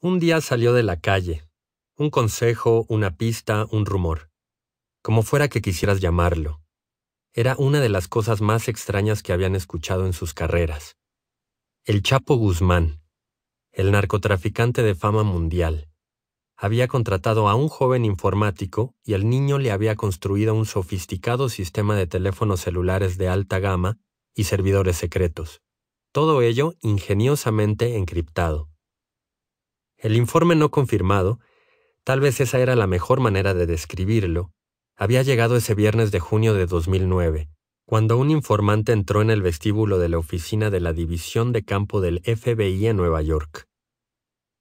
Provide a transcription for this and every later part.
Un día salió de la calle. Un consejo, una pista, un rumor. Como fuera que quisieras llamarlo. Era una de las cosas más extrañas que habían escuchado en sus carreras. El Chapo Guzmán, el narcotraficante de fama mundial, había contratado a un joven informático y el niño le había construido un sofisticado sistema de teléfonos celulares de alta gama y servidores secretos. Todo ello ingeniosamente encriptado. El informe no confirmado, tal vez esa era la mejor manera de describirlo, había llegado ese viernes de junio de 2009, cuando un informante entró en el vestíbulo de la oficina de la División de Campo del FBI en Nueva York.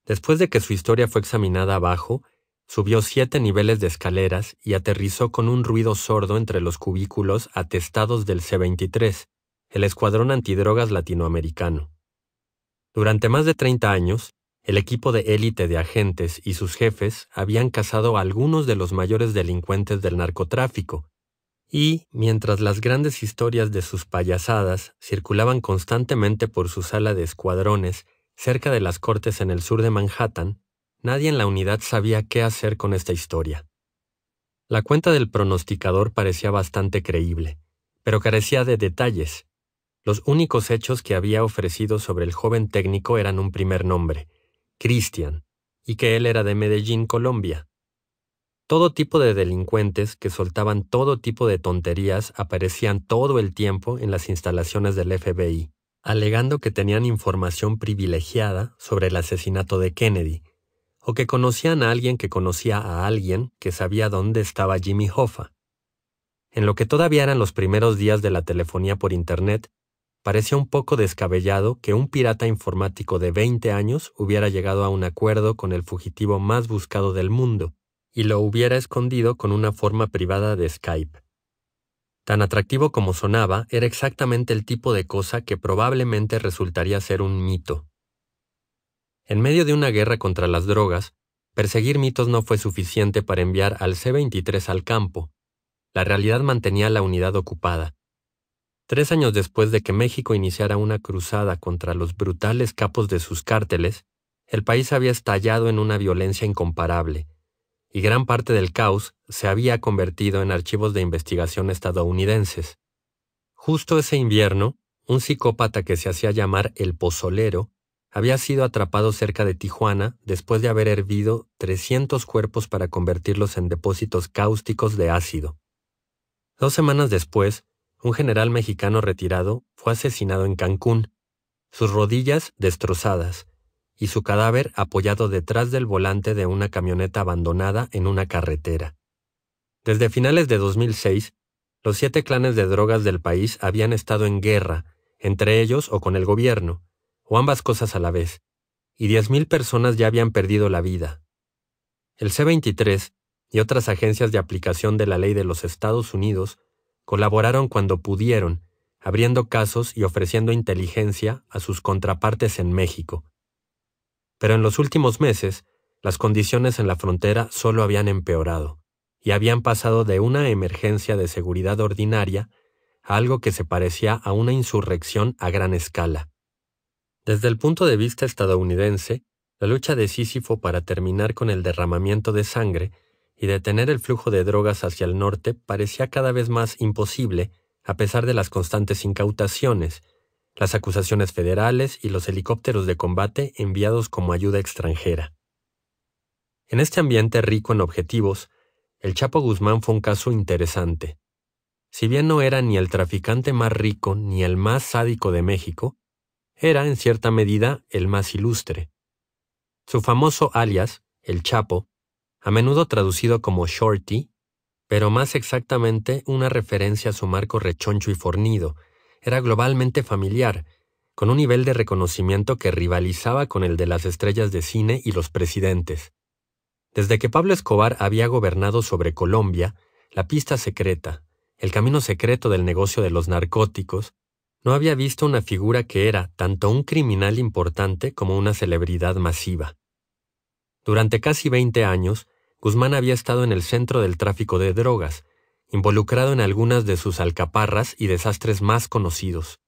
Después de que su historia fue examinada abajo, subió 7 niveles de escaleras y aterrizó con un ruido sordo entre los cubículos atestados del C-23, el escuadrón antidrogas latinoamericano. Durante más de 30 años, el equipo de élite de agentes y sus jefes habían cazado a algunos de los mayores delincuentes del narcotráfico, y, mientras las grandes historias de sus payasadas circulaban constantemente por su sala de escuadrones cerca de las cortes en el sur de Manhattan, nadie en la unidad sabía qué hacer con esta historia. La cuenta del pronosticador parecía bastante creíble, pero carecía de detalles. Los únicos hechos que había ofrecido sobre el joven técnico eran un primer nombre, Cristian, y que él era de Medellín, Colombia. Todo tipo de delincuentes que soltaban todo tipo de tonterías aparecían todo el tiempo en las instalaciones del FBI, alegando que tenían información privilegiada sobre el asesinato de Kennedy, o que conocían a alguien que conocía a alguien que sabía dónde estaba Jimmy Hoffa. En lo que todavía eran los primeros días de la telefonía por Internet, parecía un poco descabellado que un pirata informático de 20 años hubiera llegado a un acuerdo con el fugitivo más buscado del mundo y lo hubiera escondido con una forma privada de Skype. Tan atractivo como sonaba, era exactamente el tipo de cosa que probablemente resultaría ser un mito. En medio de una guerra contra las drogas, perseguir mitos no fue suficiente para enviar al C-23 al campo. La realidad mantenía la unidad ocupada. 3 años después de que México iniciara una cruzada contra los brutales capos de sus cárteles, el país había estallado en una violencia incomparable, y gran parte del caos se había convertido en archivos de investigación estadounidenses. Justo ese invierno, un psicópata que se hacía llamar el Pozolero había sido atrapado cerca de Tijuana después de haber hervido 300 cuerpos para convertirlos en depósitos cáusticos de ácido. 2 semanas después, un general mexicano retirado fue asesinado en Cancún, sus rodillas destrozadas y su cadáver apoyado detrás del volante de una camioneta abandonada en una carretera. Desde finales de 2006, los 7 clanes de drogas del país habían estado en guerra, entre ellos o con el gobierno, o ambas cosas a la vez, y 10,000 personas ya habían perdido la vida. El C-23 y otras agencias de aplicación de la ley de los Estados Unidos colaboraron cuando pudieron, abriendo casos y ofreciendo inteligencia a sus contrapartes en México. Pero en los últimos meses, las condiciones en la frontera solo habían empeorado, y habían pasado de una emergencia de seguridad ordinaria a algo que se parecía a una insurrección a gran escala. Desde el punto de vista estadounidense, la lucha de Sísifo para terminar con el derramamiento de sangre y detener el flujo de drogas hacia el norte parecía cada vez más imposible a pesar de las constantes incautaciones, las acusaciones federales y los helicópteros de combate enviados como ayuda extranjera. En este ambiente rico en objetivos, el Chapo Guzmán fue un caso interesante. Si bien no era ni el traficante más rico ni el más sádico de México, era, en cierta medida, el más ilustre. Su famoso alias, el Chapo, a menudo traducido como Shorty, pero más exactamente una referencia a su marco rechoncho y fornido, era globalmente familiar, con un nivel de reconocimiento que rivalizaba con el de las estrellas de cine y los presidentes. Desde que Pablo Escobar había gobernado sobre Colombia, la pista secreta, el camino secreto del negocio de los narcóticos, no había visto una figura que era tanto un criminal importante como una celebridad masiva. Durante casi 20 años, Guzmán había estado en el centro del tráfico de drogas, involucrado en algunas de sus alcaparras y desastres más conocidos.